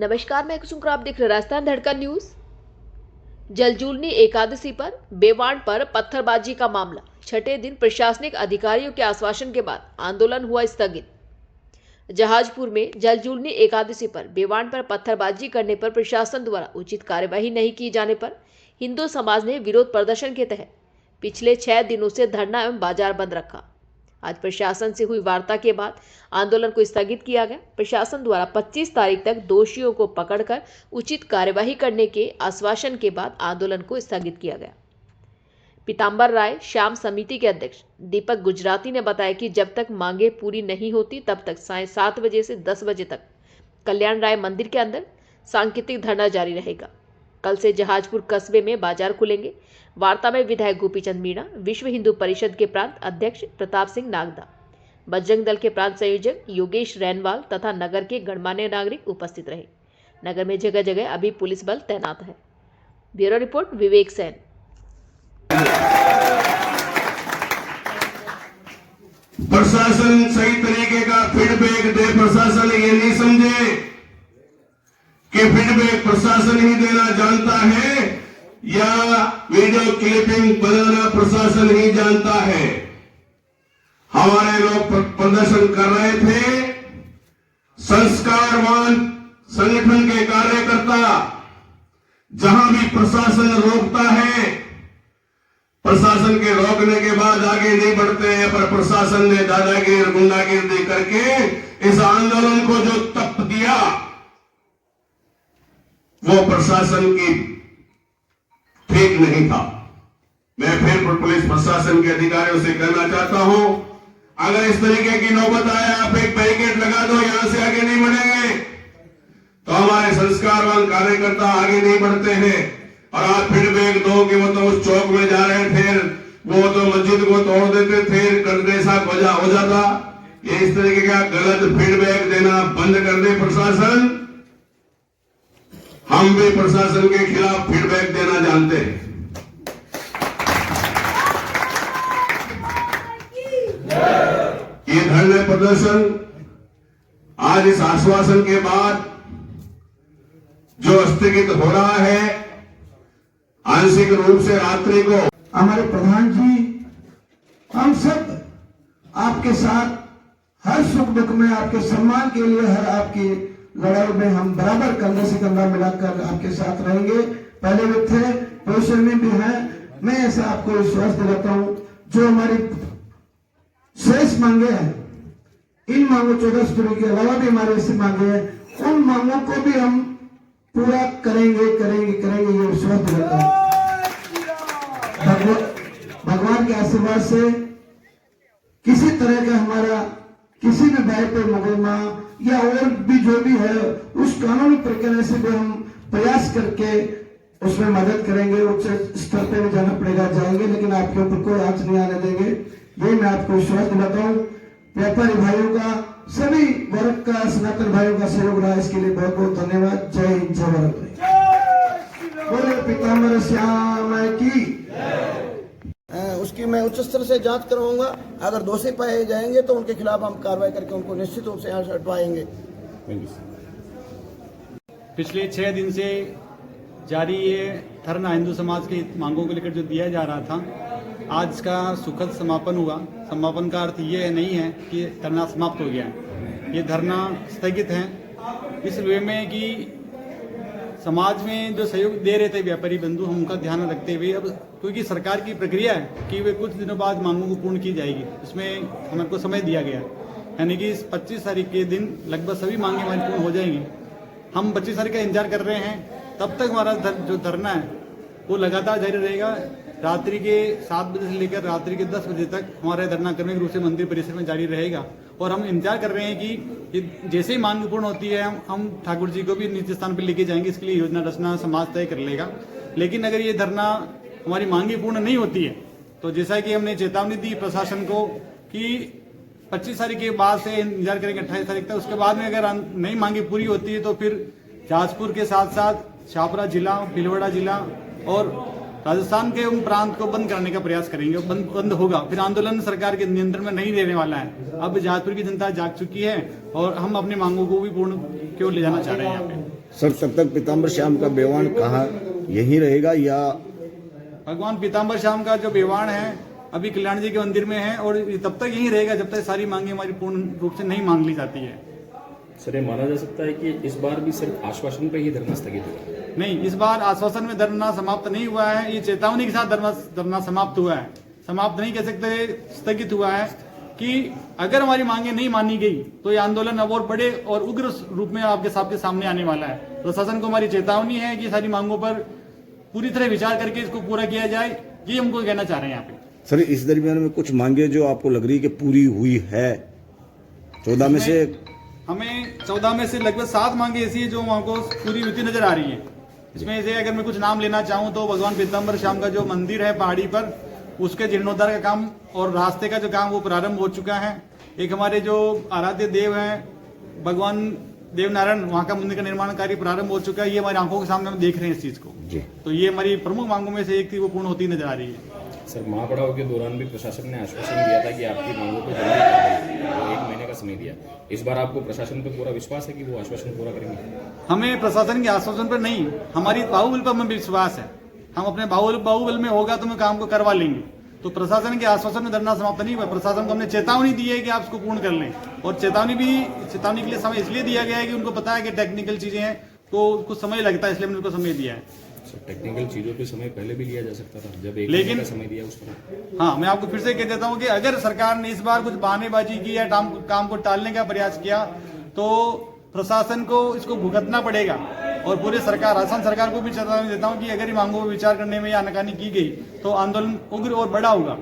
नमस्कार, मैं कुसुम, आप देख रहे राजस्थान धड़कन न्यूज। जलजूलनी एकादशी पर बेवाण पर पत्थरबाजी का मामला, छठे दिन प्रशासनिक अधिकारियों के आश्वासन के बाद आंदोलन हुआ स्थगित। जहाजपुर में जलजूलनी एकादशी पर बेवाण पर पत्थरबाजी करने पर प्रशासन द्वारा उचित कार्यवाही नहीं की जाने पर हिंदू समाज ने विरोध प्रदर्शन के तहत पिछले 6 दिनों से धरना एवं बाजार बंद रखा। आज प्रशासन से हुई वार्ता के बाद आंदोलन को स्थगित किया गया। प्रशासन द्वारा 25 तारीख तक दोषियों को पकड़कर उचित कार्यवाही करने के आश्वासन के बाद आंदोलन को स्थगित किया गया। पीताम्बर राय श्याम समिति के अध्यक्ष दीपक गुजराती ने बताया कि जब तक मांगे पूरी नहीं होती तब तक सायं 7 बजे से 10 बजे तक कल्याण राय मंदिर के अंदर सांकेतिक धरना जारी रहेगा। कल से जहाजपुर कस्बे में बाजार खुलेंगे। वार्ता में विधायक गोपीचंद मीणा, विश्व हिंदू परिषद के प्रांत अध्यक्ष प्रताप सिंह नागदा, बजरंग दल के प्रांत संयोजक योगेश रैनवाल तथा नगर के गणमान्य नागरिक उपस्थित रहे। नगर में जगह जगह अभी पुलिस बल तैनात है। ब्यूरो रिपोर्ट विवेक सेन। प्रशासन सही तरीके का फीडबैक दे। प्रशासन ये नहीं समझे कि फीडबैक प्रशासन ही देना जानता है या वीडियो क्लिपिंग बनाना प्रशासन ही जानता है। हमारे लोग प्रदर्शन कर रहे थे। संस्कारवान संगठन के कार्यकर्ता जहां भी प्रशासन रोकता है, प्रशासन के रोकने के बाद आगे नहीं बढ़ते हैं, पर प्रशासन ने दादागिरी और गुंडागिरी करके इस आंदोलन को जो तप दिया वो प्रशासन की ठीक नहीं था। मैं फिर पुलिस प्रशासन के अधिकारियों से कहना चाहता हूं, अगर इस तरीके की नौबत आए, आप एक बैरिकेड लगा दो, यहां से आगे नहीं बढ़ेंगे, तो हमारे संस्कारवान कार्यकर्ता आगे नहीं बढ़ते हैं। और आप फीडबैक दो कि वो तो उस चौक में जा रहे थे, वो तो मस्जिद को तोड़ देते थे, कंग्रेसा हो जाता। ये इस तरीके का गलत फीडबैक देना बंद कर दे प्रशासन। हम भी प्रशासन के खिलाफ फीडबैक देना जानते हैं। ये धरने प्रदर्शन आज इस आश्वासन के बाद जो स्थगित हो रहा है, आंशिक रूप से रात्रि को, हमारे प्रधान जी, हम सब आपके साथ हर सुख दुख में, आपके सम्मान के लिए, हर आपकी लड़ाई में हम बराबर कंधे से कंधा मिलाकर आपके साथ रहेंगे। पहले भी थे, भविष्य में भी हैं। मैं ऐसा आपको विश्वास दिलाता हूं, जो हमारी शेष मांगे हैं, इन मांगों 14 सूत्रों के अलावा भी हमारे ऐसी मांगे हैं, उन मांगों को भी हम पूरा करेंगे ये विश्वास दिलाता हूं। भगवान के आशीर्वाद से किसी तरह का हमारा किसी भी भाई पर मुकदमा या और भी जो भी है, उस कानूनी प्रक्रिया से भी हम प्रयास करके उसमें मदद करेंगे। उच्च स्तर पर भी जाना पड़ेगा, जाएंगे, लेकिन आपके ऊपर कोई आंच नहीं आने देंगे। ये मैं आपको विश्वास दिलाता हूँ। व्यापारी भाइयों का, सभी वर्ग का, सनातन भाइयों का सहयोग रहा, इसके लिए बहुत बहुत धन्यवाद। जय हिंद, जय भारत। बोले पीताम्बर श्याम की। उसकी मैं उच्च स्तर से जांच करवाऊंगा। अगर दोषी पाए जाएंगे तो उनके खिलाफ हम कार्रवाई करके उनको निश्चित रूप से यहाँ से हटवाएंगे। पिछले 6 दिन से जारी ये धरना हिंदू समाज की मांगों को लेकर जो दिया जा रहा था, आज का सुखद समापन हुआ। समापन का अर्थ ये नहीं है कि धरना समाप्त हो गया है। ये धरना स्थगित है इस वे में कि समाज में जो सहयोग दे रहे थे व्यापारी बंधु, हम उनका ध्यान रखते हुए, अब क्योंकि सरकार की प्रक्रिया है कि वे कुछ दिनों बाद मांगों को पूर्ण की जाएगी, इसमें हमको समय दिया गया, यानी कि इस 25 तारीख के दिन लगभग सभी मांगें हमारी पूर्ण हो जाएंगी। हम 25 तारीख का इंतजार कर रहे हैं। तब तक हमारा जो धरना है वो लगातार जारी रहेगा। रात्रि के 7 बजे से लेकर रात्रि के 10 बजे तक हमारा धरना क्रमिक रूप से मंदिर परिसर में जारी रहेगा। और हम इंतजार कर रहे हैं कि जैसे ही मांग पूर्ण होती है, हम ठाकुर जी को भी निश्चित स्थान पर लेके जाएंगे। इसके लिए योजना रचना समाज तय कर लेगा। लेकिन अगर ये धरना हमारी मांगी पूर्ण नहीं होती है, तो जैसा कि हमने चेतावनी दी प्रशासन को कि 25 तारीख के बाद से इंतजार करेंगे 28 तारीख तक, उसके बाद में अगर नई मांगी पूरी होती है तो फिर जहाजपुर के साथ साथ शाहपुरा जिला, भीलवाड़ा जिला और राजस्थान के उन प्रांत को बंद करने का प्रयास करेंगे। बंद होगा, फिर आंदोलन सरकार के नियंत्रण में नहीं रहने वाला है। अब जहाजपुर की जनता जाग चुकी है और हम अपनी मांगों को भी पूर्ण की ओर ले जाना चाह रहे हैं यहाँ पे। सर तब तक पीताम्बर श्याम का बेवान कहाँ यहीं रहेगा या भगवान पीताम्बर श्याम का जो बेवान है अभी कल्याण जी के मंदिर में है और ये तब तक यहीं रहेगा जब तक सारी मांगे हमारी पूर्ण रूप से नहीं मांग ली जाती है। सर, ये माना जा सकता है कि इस बार भी सिर्फ आश्वासन पे ही धरना स्थगित हुआ है? नहीं, इस बार आश्वासन में धरना समाप्त नहीं हुआ है, ये चेतावनी के साथ धरना समाप्त हुआ है। समाप्त नहीं कह सकते, स्थगित हुआ है कि अगर हमारी मांगे नहीं मानी गई तो ये आंदोलन अब और बड़े और उग्र रूप में आपके सामने आने वाला है। प्रशासन को हमारी चेतावनी है कि सारी मांगों पर पूरी तरह विचार करके इसको पूरा किया जाए, ये हमको कहना चाह रहे हैं यहाँ पे। सर इस दरमियान में कुछ मांगे जो आपको लग रही है कि पूरी हुई है? 14 में से हमें 14 में से लगभग 7 मांगे ऐसी है जो हमको पूरी होती नजर आ रही है। इसमें से अगर मैं कुछ नाम लेना चाहूँ तो भगवान पीताम्बर श्याम का जो मंदिर है पहाड़ी पर, उसके जीर्णोद्धार का काम और रास्ते का जो काम वो प्रारंभ हो चुका है। एक हमारे जो आराध्य देव हैं भगवान देवनारायण, वहाँ का मंदिर का निर्माण कार्य प्रारंभ हो चुका है। ये हमारी आंखों के सामने हम देख रहे हैं इस चीज को जी। तो ये हमारी प्रमुख मांगों में से एक थी, वो पूर्ण होती नजर आ रही है। सर, महापड़ाव के दौरान भी प्रशासन ने आश्वासन दिया था कि आपकी मांगों पर जल्दी कार्रवाई, और 1 महीने का समय दिया। इस बार आपको प्रशासन पर पूरा विश्वास है कि वो आश्वासन पूरा करेंगे? हमें प्रशासन के आश्वासन पर नहीं, हमारी बाहुबल पर हमें विश्वास है। हम अपने बाहुबल में होगा तो हम काम को करवा लेंगे। तो प्रशासन के आश्वासन में धरना समाप्त नहीं हुआ। प्रशासन को हमने चेतावनी दी है कि आप इसको पूर्ण कर लें, और चेतावनी के लिए समय इसलिए दिया गया है कि उनको पता है कि टेक्निकल चीजें हैं तो कुछ समय लगता है, इसलिए हमने उनको समय दिया है। सर, टेक्निकल चीजों पे समय पहले भी लिया जा सकता था, जब 1 लेकिन- महीने का समय दिया उस पर। हाँ, मैं आपको फिर से कह देता हूँ कि अगर सरकार ने इस बार कुछ बहानेबाजी की या काम को टालने का प्रयास किया तो प्रशासन को इसको भुगतना पड़ेगा। और पूरे राजस्थान सरकार को भी चेतावनी देता हूँ कि अगर इन मांगों पर विचार करने में या आनाकानी की गई तो आंदोलन उग्र और बड़ा होगा।